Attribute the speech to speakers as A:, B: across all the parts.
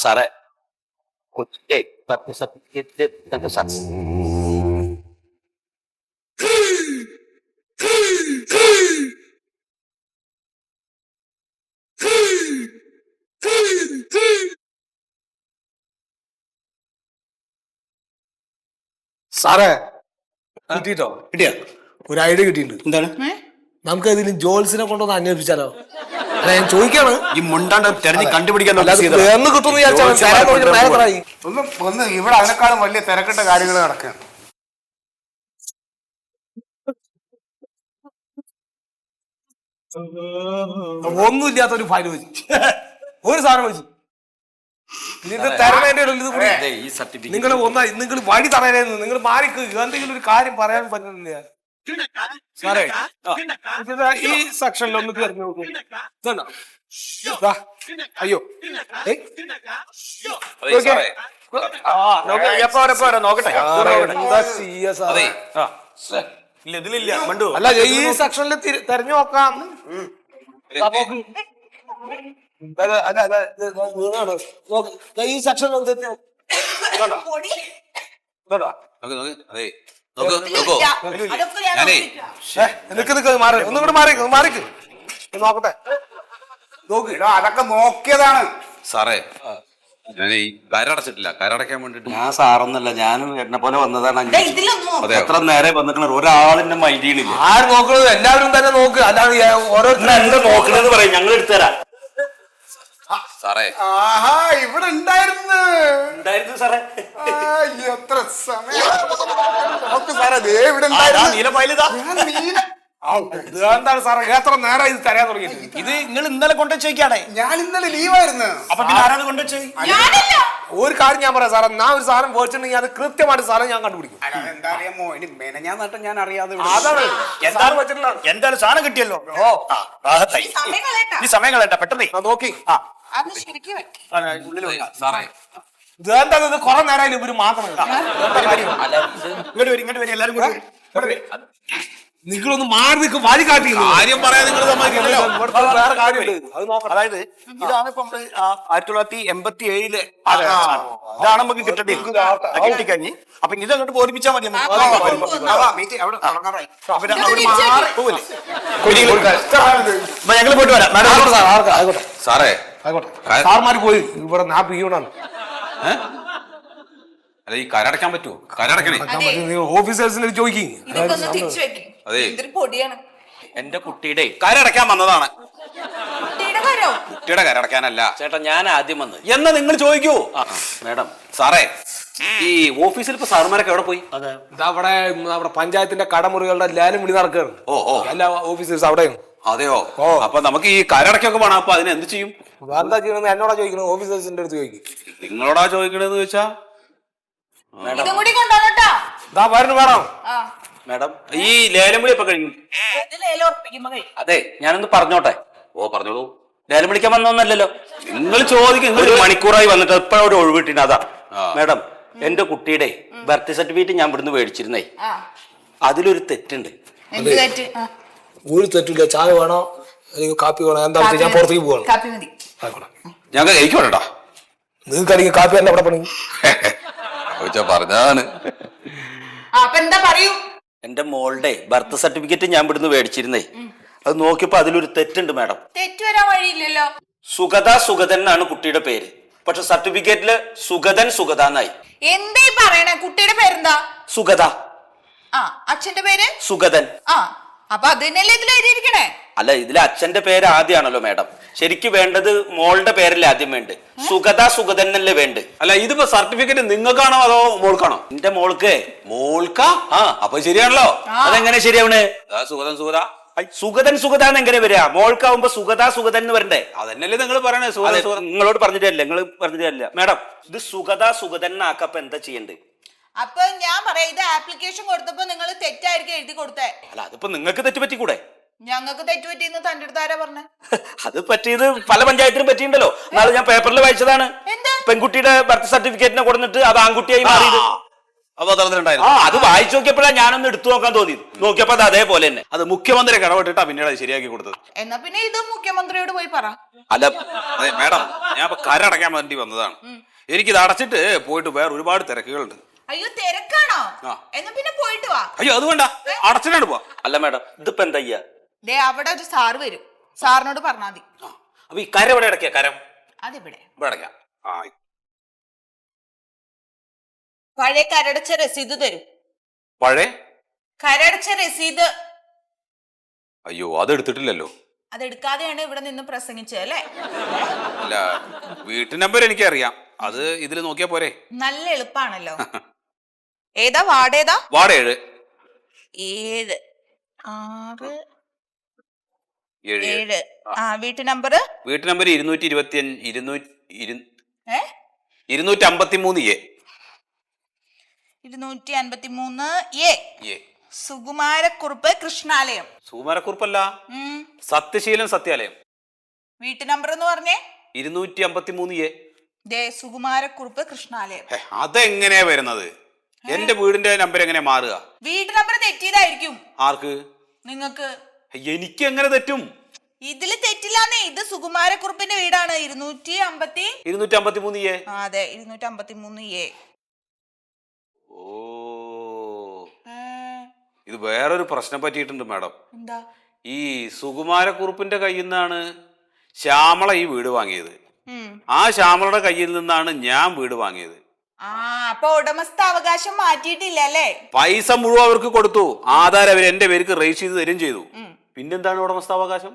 A: സാറേ കൊച്ചേ certificate sir.
B: സാറേ കിട്ടിട്ടോ?
C: കിട്ടിയ
B: ഒരു ഐഡിയ കിട്ടിയിട്ടുണ്ട്.
C: എന്താണ്?
B: നമുക്ക് ഇതിന് ജോൽസിനെ കൊണ്ടൊന്ന് അന്വേഷിച്ചാലോ? അല്ല ഞാൻ ചോദിക്കാണ്.
C: ഈ മുണ്ടാണ്ട് തെരഞ്ഞ് കണ്ടുപിടിക്കാൻ
B: കിട്ടുമെന്ന് വിചാരിച്ചാൽ
D: ഒന്ന് ഇവിടെ അതിനേക്കാളും വലിയ തിരക്കിട്ട കാര്യങ്ങൾ നടക്കുകയാണ്.
B: ഒന്നുമില്ലാത്ത ഒരു ഫയൽ വെച്ചു, ഒരു സാധനം വെച്ചു. ഇത് തരണേന്റെ നിങ്ങൾ ഒന്നായി നിങ്ങൾ വഴി തടയരുത്. നിങ്ങൾ മാറിക്ക് എന്തെങ്കിലും ഒരു കാര്യം പറയാൻ പറ്റുന്നില്ല സാറേ. ഈ സെക്ഷനിൽ ഒന്ന് തിരഞ്ഞു നോക്കൂ. അയ്യോ അല്ല ഈ സെക്ഷനിൽ തെരഞ്ഞു നോക്കാം. ഈ സെക്ഷൻ മാറിക്ക് നോക്കട്ടെ.
D: അതൊക്കെ നോക്കിയതാണ്
A: സാറേ. ഞാൻ ഈ കരടച്ചിട്ടില്ല, കരടയ്ക്കാൻ വേണ്ടിട്ട്.
E: ഞാൻ സാറൊന്നല്ല, ഞാനും എന്നെ പോലെ വന്നതാണ്. എത്ര നേരെ വന്നിട്ട് ഒരാളിന്റെ മൈൻഡ് ചെയ്യണില്ല.
B: ആര് നോക്കണത്? എല്ലാവരും തന്നെ നോക്ക്. അല്ലാതെ ഓരോരുത്തരും
E: എന്താ നോക്കണെന്ന് പറയും, ഞങ്ങൾ എടുത്തുതരാം
A: സാറേ.
D: ആഹാ ഇവിടെ ഉണ്ടായിരുന്നു
E: സാറേ.
D: എത്ര സമയം നോക്ക് സാറേ, ദേ ഇവിടെ ഉണ്ടായിരുന്നു.
B: എന്താണ് സാറേ എത്ര നേരം ഇത് തരാൻ തുടങ്ങിയിട്ട്?
C: ഇത് നിങ്ങൾ ഇന്നലെ കൊണ്ടുവച്ചേക്കാണേ.
D: ഞാൻ ഇന്നലെ ലീവായിരുന്നു.
C: അപ്പൊ പിന്നെ ആരാണ് കൊണ്ടുവച്ചേ?
B: ഒരു കാര്യം ഞാൻ പറയാം സാറേ, ഞാൻ ഒരു സാധനം പോയിട്ടുണ്ടെങ്കിൽ അത് കൃത്യമായിട്ട് സാധനം ഞാൻ കണ്ടുപിടിക്കും.
D: എന്താ അറിയാമോ, ഇനി മെനഞ്ഞാ നട്ട് ഞാൻ അറിയാതെ
B: അതാണ്
C: എന്തായാലും സാധനം കിട്ടിയല്ലോ. ഈ സമയം കളയണ്ട, പെട്ടെന്ന്
B: നോക്കി.
A: സാറേ
B: ഇതെന്താ ഇത് കുറെ നേരം ഇവര് മാത്രം
C: ഇങ്ങോട്ട് വരും എല്ലാരും കൂടി.
B: നിങ്ങളൊന്ന് മാറി നിൽക്കും, വഴി കാട്ടി
A: കാര്യം പറയാൻ നിങ്ങൾ സമ്മതിക്കില്ലല്ലോ.
B: വേറെ കാര്യമുണ്ട്, അത് നോക്കാം.
C: അതായത് ഇതാണ് ഇപ്പൊ നമ്മള് 1987 ഇതാണ് നമുക്ക് കിട്ടേണ്ടി. അപ്പൊ ഇത് അങ്ങോട്ട് ബോധിപ്പിച്ചാൽ മതി. ഞങ്ങൾ പോയിട്ട് വരാം
A: സാറേ.
B: സാർമാര് പോയി ഇവിടെ നാപ്പ് ചെയ്യണാണ്.
A: അല്ല ഈ കരടയ്ക്കാൻ പറ്റുമോ? കരടക്കണേ.
B: ഓഫീസേഴ്സിന് ചോദിക്കും.
A: അതെ
E: എന്റെ കുട്ടിയുടെ
A: കരടയ്ക്കാൻ വന്നതാണ്.
E: കുട്ടിയുടെ കരടക്കാനല്ല ചേട്ടാ, ഞാൻ ആദ്യം വന്നത്.
A: എന്നാ നിങ്ങൾ ചോദിക്കൂ.
E: മേഡം
A: സാറേ
E: ഈ ഓഫീസിൽ ഇപ്പൊ സാറുമാരൊക്കെ എവിടെ പോയി?
B: അവിടെ നമ്മുടെ പഞ്ചായത്തിന്റെ കടമുറികളുടെ ലേലം വിളി നടക്കുകയാണ്. എല്ലാ ഓഫീസേഴ്സ് അവിടെയാണ്.
A: അതെയോ? അപ്പൊ നമുക്ക് ഈ കരടക്കൊക്കെ വേണം. അപ്പൊ അതിന് എന്ത് ചെയ്യും?
B: എന്താ ചെയ്യണമെന്ന് എന്നോടാ ചോദിക്കുന്നത്, ഓഫീസേഴ്സിന്റെ അടുത്ത് ചോദിക്കും.
A: നിങ്ങളോടാ ചോദിക്കണെന്ന് ചോദിച്ചാ
B: വേണം.
E: മേഡം ഈ ലേലം വിളി എപ്പോ കഴിഞ്ഞു? അതെ ഞാനൊന്ന് പറഞ്ഞോട്ടെ.
A: പറഞ്ഞോളൂ.
E: ലേലം വിളിക്കാൻ വന്നൊന്നല്ലല്ലോ. നിങ്ങൾ ചോദിക്കും. നിങ്ങൾ 1 മണിക്കൂറായി വന്നിട്ട് എപ്പോഴും ഒരു ഒഴിവിട്ടിന്. അതാ മേഡം, എന്റെ കുട്ടിയുടെ ബർത്ത് സർട്ടിഫിക്കറ്റ് ഞാൻ ഇവിടുന്ന് മേടിച്ചിരുന്നേ. അതിലൊരു തെറ്റുണ്ട്.
B: ഒരു തെറ്റില്ല. ചായ വേണോ അല്ലെങ്കിൽ കാപ്പി വേണോ? എന്താ ഞാൻ പുറത്തേക്ക് പോവാണ്.
A: ഞങ്ങൾ കഴിക്കോട്ടാ.
B: നിങ്ങൾക്ക് അല്ലെങ്കിൽ കാപ്പി തന്നെ അവിടെ പണി
A: പറഞ്ഞാണ്.
E: എന്റെ മോളുടെ ബർത്ത് സർട്ടിഫിക്കറ്റ് ഞാൻ ഇവിടുന്ന് മേടിച്ചിരുന്നേ. അത് നോക്കിയപ്പോ അതിലൊരു തെറ്റുണ്ട് മേഡം.
F: തെറ്റ് വരാൻ വഴിയില്ലല്ലോ.
E: സുഗത സുഗതൻ എന്നാണ് കുട്ടിയുടെ പേര്. പക്ഷെ സർട്ടിഫിക്കറ്റില് സുഗതൻ സുഗത എന്നായി.
F: എന്തേ പറയണേ? കുട്ടിയുടെ പേരെന്താ?
E: സുഗത.
F: അച്ഛന്റെ പേര്
E: സുഗതൻ.
F: അപ്പൊ അതിനല്ലേ ഇതിൽ എഴുതിയിരിക്കണേ?
E: അല്ല, ഇതിൽ അച്ഛന്റെ പേര് ആദ്യമാണല്ലോ മേഡം. ശരിക്കും വേണ്ടത് മോളുടെ പേരല്ലേ ആദ്യം വേണ്ട. സുഗത സുഗതൻ എന്നല്ലേ വേണ്ട.
A: അല്ല ഇതിപ്പോ സർട്ടിഫിക്കറ്റ് നിങ്ങൾക്കാണോ അതോ മോൾക്കാണോ?
E: എന്റെ മോൾക്ക്.
A: മോൾക്കാ? അപ്പൊ ശരിയാണല്ലോ.
E: അതെങ്ങനെ ശരിയാവണ്?
A: സുഗതൻ സുഗത
E: സുഗതൻ സുഗത എന്ന് എങ്ങനെ വരിക? മോൾക്കാവുമ്പോ സുഗത സുഗതൻ എന്ന് വരണ്ടേ?
A: അതന്നെയല്ലേ നിങ്ങൾ പറയണേ?
E: നിങ്ങളോട് പറഞ്ഞിട്ടല്ലേ, നിങ്ങൾ പറഞ്ഞിട്ടല്ല മേഡം. ഇത് സുഗത സുഗതൻ ആക്കപ്പോ എന്താ ചെയ്യണ്ടേ?
F: അപ്പൊ ഞാൻ പറയാം, ഇത് ആപ്ലിക്കേഷൻ കൊടുത്തപ്പോ നിങ്ങൾ തെറ്റായിരിക്കും എഴുതി കൊടുത്തേ.
E: അല്ല അതിപ്പോ നിങ്ങൾക്ക് തെറ്റ് പറ്റിക്കൂടെ?
F: ഞങ്ങൾക്ക് തെറ്റുപറ്റിന്ന് തന്റെ അടുത്ത് ആരാ പറഞ്ഞേ?
E: അത് പറ്റിയത് പല പഞ്ചായത്തിലും പറ്റിയിട്ടുണ്ടല്ലോ. നാളെ ഞാൻ പേപ്പറിൽ വായിച്ചതാണ്. പെൺകുട്ടിയുടെ ബർത്ത് സർട്ടിഫിക്കറ്റിനെ കൊടുത്തിട്ട് അത് ആൺകുട്ടിയായി മാറിയത്.
A: അപ്പൊ പത്രത്തിലുണ്ടായിരുന്നു.
E: അത് വായിച്ചു നോക്കിയപ്പോഴാണ് ഞാനൊന്ന് എടുത്തു നോക്കാൻ തോന്നിയത്. നോക്കിയപ്പോ അത് അതേപോലെ തന്നെ.
A: അത് മുഖ്യമന്ത്രി ഇടപെട്ടിട്ടാ പിന്നീട് അത് ശരിയാക്കി കൊടുത്തത്.
F: എന്നാ പിന്നെ ഇത് മുഖ്യമന്ത്രിയോട് പോയി പറ.
A: അല്ല അതെ മേഡം, ഞാൻ ഇപ്പൊ കരടയ്ക്കാൻ വേണ്ടി വന്നതാണ്. എനിക്കിത് അടച്ചിട്ട് പോയിട്ട് വേറെ ഒരുപാട് തിരക്കുകളുണ്ട്.
F: അയ്യോ തിരക്കാണോ? എന്നാ പിന്നെ പോയിട്ട് വാ.
A: അയ്യോ അതുകൊണ്ട അടച്ചിട്ടാണ് പോവാ.
E: അല്ല മേഡം, ഇതിപ്പോ എന്താ ചെയ്യാ?
F: ദേ അവിടെ ഒരു സാറ് വരും, സാറിനോട് പറഞ്ഞാ മതി.
E: അപ്പൊ ഈ കരം എവിടെ അടയ്ക്കാ? കരം
F: അതിവിടെ
A: ഇവിടെ അടയ്ക്കാം.
F: പഴയ കരടച്ച രസീത് തരും.
A: പഴയ
F: കരടച്ച രസീത്.
A: അയ്യോ അതെടുത്തിട്ടില്ലല്ലോ.
F: അതെടുക്കാതെയാണ് ഇവിടെ നിന്ന് പ്രസംഗിച്ചത് അല്ലേ?
A: അല്ല വീട്ടു നമ്പർ എനിക്കറിയാം, അത് ഇതിൽ നോക്കിയാ പോരെ.
F: നല്ല എളുപ്പാണല്ലോ. ഏതാ വാർഡ്? ഏതാ
A: വാർഡ് 7.
F: 7 6
A: 7
F: 7. വീട്ടു number
A: 225 253A.
F: 253A. Sukumarakurup Krishnalayam.
A: സുകുമാരക്കുറുപ്പല്ല, സത്യശീലൻ സത്യാലയം.
F: വീട്ടു നമ്പർ എന്ന് പറഞ്ഞേ
A: 253A.
F: ദേ സുകുമാരക്കുറുപ്പ് കൃഷ്ണാലയം.
A: അതെങ്ങനെയാ വരുന്നത്? എന്റെ വീടിന്റെ നമ്പർ എങ്ങനെ മാറുക?
F: വീട്ടു നമ്പർ തെറ്റിയതായിരിക്കും.
A: ആർക്ക്?
F: നിങ്ങക്ക്.
A: എനിക്ക് എങ്ങനെ തെറ്റും?
F: ഇതില് തെറ്റില്ലാന്നേ. ഇത് സുകുമാരക്കുറുപ്പിന്റെ വീടാണ്.
A: 253A.
F: അതെ 253A.
A: ഓ ഇത് വേറൊരു പ്രശ്നം പറ്റിയിട്ടുണ്ട് മാഡം.
F: എന്താ?
A: ഈ സുകുമാരക്കുറുപ്പിന്റെ കയ്യിൽ നിന്നാണ് ശ്യാമള ഈ വീട് വാങ്ങിയത്. ആ ശ്യാമളയുടെ കയ്യിൽ നിന്നാണ് ഞാൻ വീട് വാങ്ങിയത്.
F: അപ്പൊ ഉടമസ്ഥാവകാശം മാറ്റിയിട്ടില്ല അല്ലേ?
A: പൈസ മുഴുവൻ അവർക്ക് കൊടുത്തു. ആധാരം അവർ എന്റെ പേർക്ക് രജിസ്റ്റർ ചെയ്ത് തരും ചെയ്തു. പിന്നെന്താണ് ഉടമസ്ഥാവകാശം?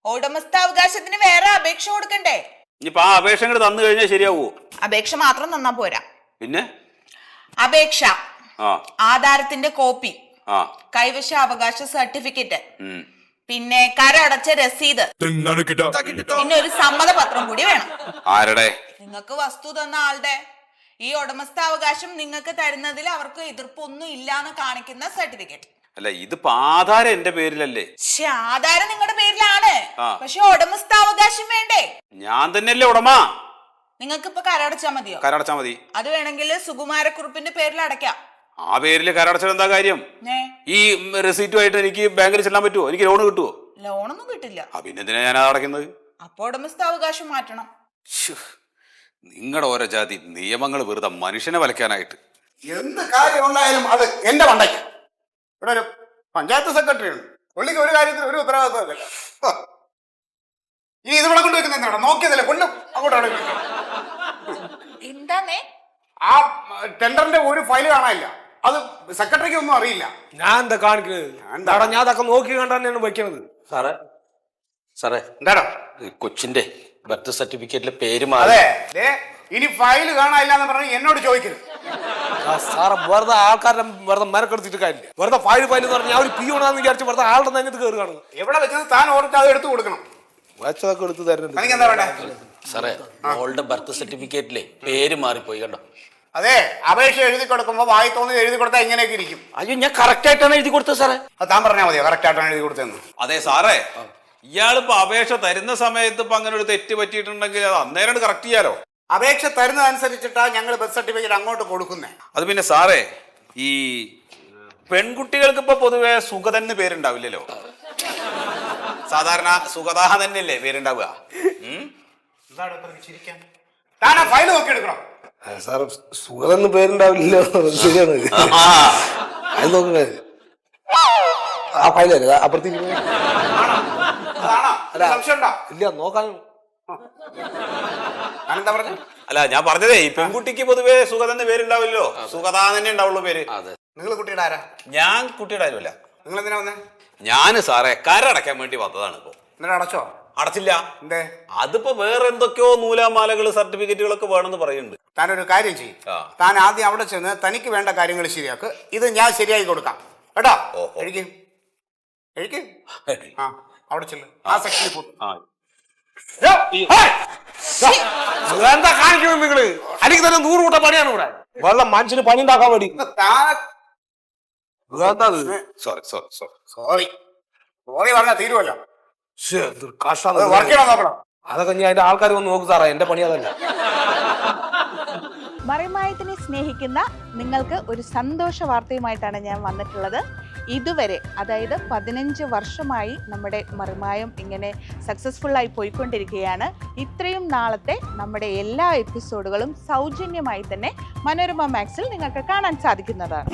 F: ഉടമസ്ഥാവകാശത്തിന് വേറെ അപേക്ഷ കൊടുക്കണ്ടേ?
A: ഇനിയിപ്പോ ആ അപേക്ഷ ഇങ്ങോട്ട് തന്നു കഴിഞ്ഞാൽ ശരിയാവോ?
F: അപേക്ഷ മാത്രം തന്നാ പോരാ.
A: പിന്നെ
F: അപേക്ഷ, ആധാരത്തിന്റെ കോപ്പി, കൈവശ അവകാശ സർട്ടിഫിക്കറ്റ്, പിന്നെ കരടച്ച രസീത്, പിന്നെ ഒരു സമ്മതപത്രം കൂടി വേണം.
A: ആരുടെ?
F: നിങ്ങൾക്ക് വസ്തു തന്ന ആളുടെ. ഈ ഉടമസ്ഥാവകാശം നിങ്ങൾക്ക് തരുന്നതിൽ അവർക്ക് എതിർപ്പൊന്നും ഇല്ലാന്ന് കാണിക്കുന്ന സർട്ടിഫിക്കറ്റ്.
A: അല്ല ഇതിപ്പോ ആധാരം എന്റെ പേരിലല്ലേ?
F: ആധാരം നിങ്ങളുടെ പേരിലാണ്, പക്ഷെ ഉടമസ്ഥാവകാശം വേണ്ടേ?
A: ഞാൻ തന്നെയല്ലേ ഉടമ.
F: നിങ്ങൾക്ക് ഇപ്പൊ കരടച്ചാ മതിയോ?
A: കരടച്ചാ മതി.
F: അത് വേണമെങ്കിൽ സുകുമാരക്കുറുപ്പിന്റെ പേരിൽ അടയ്ക്കാം.
A: ആ പേരില് കരടച്ചാൽ എന്താ കാര്യം? ഈ റെസീറ്റുമായിട്ട് എനിക്ക് ബാങ്കിൽ ചെല്ലാൻ പറ്റുമോ? എനിക്ക് ലോൺ കിട്ടുമോ?
F: ലോണൊന്നും കിട്ടില്ല.
A: പിന്നെന്തിനാ ഞാൻ അടയ്ക്കുന്നത്?
F: അപ്പൊ ഉടമസ്ഥാവകാശം മാറ്റണം.
A: നിങ്ങളുടെ ഓരോ ജാതി നിയമങ്ങൾ വെറുതെ മനുഷ്യനെ വലയ്ക്കാനായിട്ട്.
D: എന്ത് കാര്യം ഉണ്ടായാലും അത് എന്റെ മണ്ടയ്ക്ക്. ഇവിടെ ഒരു പഞ്ചായത്ത് സെക്രട്ടറി ഉണ്ട്, പുള്ളിക്ക് ഒരു കാര്യത്തിൽ ഒരു ഉത്തരവാദിത്വമില്ല. ഇനി ഇതിവിടെ കൊണ്ടുവയ്ക്കുന്ന എന്താണ്? നോക്കിയതല്ലേ കൊണ്ടും അങ്ങോട്ടാണ്.
F: എന്താന്നേ?
D: ആ ടെൻഡറിന്റെ ഒരു ഫയൽ കാണാനില്ല. അത് സെക്രട്ടറിക്ക് ഒന്നും അറിയില്ല.
B: ഞാൻ എന്താ കാണിക്കുന്നത്? എന്താടാ ഞാൻ അതൊക്കെ നോക്കി കണ്ടാണ് ഞാൻ വയ്ക്കണത്.
E: സാറേ
D: എന്താടാ
E: കൊച്ചിന്റെ ബർത്ത് സർട്ടിഫിക്കറ്റിലെ പേര് മാറി.
D: അതെ ഇനി ഫയൽ കാണാനില്ല എന്ന് പറഞ്ഞാൽ എന്നോട് ചോദിക്കരുത്.
B: സാറെ വെറുതെ ആൾക്കാരുടെ വെറുതെ മരക്കെടുത്തിട്ട് കാര്യമില്ല. വെറുതെ ഫയൽ എന്ന് പറഞ്ഞാൽ ഞാൻ ഒരു പിയോണാന്ന് വിചാരിച്ച് വെറുതെ ആളുടെ നെഞ്ഞത്ത് കയറി കാണുന്നു.
D: എവിടെ വെച്ചത് താൻ ഓർത്ത് അത് എടുത്തു കൊടുക്കണം.
B: വെച്ചതൊക്കെ എടുത്ത് തരുന്നുണ്ട്.
D: എനിക്ക് എന്താ വേണ്ടേ?
E: സാറേ മോളുടെ ബർത്ത് സർട്ടിഫിക്കറ്റിലെ പേര് മാറിപ്പോയി കണ്ടോ?
D: അതെ അപേക്ഷ എഴുതി കൊടുക്കുമ്പോ വായി തോന്നി എഴുതി കൊടുത്താൽ ഇങ്ങനെയൊക്കെ ഇരിക്കും.
E: അയ്യോ ഞാൻ കറക്റ്റ് ആയിട്ടാണ് എഴുതി കൊടുത്തത് സാറേ.
D: അത് താൻ പറഞ്ഞാൽ മതിയോ കറക്റ്റ് ആയിട്ടാണ് എഴുതി കൊടുത്തതെന്ന്?
A: അതെ സാറേ, ഇയാളിപ്പോ അപേക്ഷ തരുന്ന സമയത്ത് ഇപ്പൊ അങ്ങനെ ഒരു തെറ്റ് പറ്റിയിട്ടുണ്ടെങ്കിൽ അത് അന്നേരം കറക്റ്റ് ചെയ്യാലോ.
D: അപേക്ഷ തരുന്നതനുസരിച്ചിട്ടാ ഞങ്ങൾ ബർത്ത് സർട്ടിഫിക്കറ്റ് അങ്ങോട്ട് കൊടുക്കുന്നേ.
A: അത് പിന്നെ സാറേ ഈ പെൺകുട്ടികൾക്ക് ഇപ്പൊ പൊതുവെ സുഗതന് പേരുണ്ടാവില്ലല്ലോ. സാധാരണ സുഗത തന്നെയല്ലേ പേരുണ്ടാവുക.
D: താൻ ആ ഫയൽ നോക്കി എടുക്കണം.
B: സാർ സുഖമെന്ന് പേരുണ്ടാവില്ലല്ലോ. ശരിയാണ്, അത് നോക്കണേ. ആ ഫയലല്ലേ അപ്പുറത്തേക്ക് ഇല്ല നോക്കാൻ.
D: ഞാനെന്താ പറഞ്ഞു?
A: അല്ല ഞാൻ പറഞ്ഞതേ ഈ പെൺകുട്ടിക്ക് പൊതുവെ സുഗതന്റെ പേരുണ്ടാവില്ലല്ലോ. സുഗത തന്നെ ഉണ്ടാവുള്ളൂ പേര്.
D: നിങ്ങൾ കുട്ടിയുടെ ആരാ?
A: ഞാൻ കുട്ടിയുടെ ആരുമല്ല.
D: നിങ്ങൾ എന്തിനാ വന്നേ?
A: ഞാന് സാറേ കരടയ്ക്കാൻ വേണ്ടി വന്നതാണ്. ഇപ്പൊ
D: എന്നിട്ട് അടച്ചോ?
A: അടച്ചില്ല.
D: എന്തേ?
A: അതിപ്പോ വേറെ എന്തൊക്കെയോ നൂലാമാലകൾ സർട്ടിഫിക്കറ്റുകളൊക്കെ വേണമെന്ന് പറയുന്നുണ്ട്.
D: താനൊരു കാര്യം ചെയ്യും, താൻ ആദ്യം അവിടെ ചെന്ന് തനിക്ക് വേണ്ട കാര്യങ്ങൾ ശരിയാക്ക്. ഇത് ഞാൻ ശരിയാക്കി കൊടുക്കാം കേട്ടോ. എഴുതി ആ അവിടെ ചെല്ല്, ആ സെക്ഷനിൽ പോകും.
B: എന്താ കാണിക്കുന്നത് നിങ്ങള്? അല്ലെങ്കിൽ തന്നെ 100 കൂട്ടം പണിയാണ് ഇവിടെ. വെള്ളം മനുഷ്യന് പണി ഉണ്ടാക്കാൻ വേണ്ടി.
A: സോറി
D: പറഞ്ഞാൽ തീരുവല്ലോ.
B: കഷ്ടം.
D: വർക്ക് ചെയ്യണം നോക്കണം.
B: അതൊക്കെ ഞാൻ അതിന്റെ ആൾക്കാർ വന്ന് നോക്കും സാറേ. എന്റെ പണി അതല്ല.
F: മറിമായത്തിനെ സ്നേഹിക്കുന്ന നിങ്ങൾക്ക് ഒരു സന്തോഷ വാർത്തയുമായിട്ടാണ് ഞാൻ വന്നിട്ടുള്ളത്. ഇതുവരെ അതായത് 15 വർഷമായി നമ്മുടെ മറിമായം ഇങ്ങനെ സക്സസ്ഫുള്ളായി പോയിക്കൊണ്ടിരിക്കുകയാണ്. ഇത്രയും നാളത്തെ നമ്മുടെ എല്ലാ എപ്പിസോഡുകളും സൗജന്യമായി തന്നെ മനോരമ മാക്സിൽ നിങ്ങൾക്ക് കാണാൻ സാധിക്കുന്നതാണ്.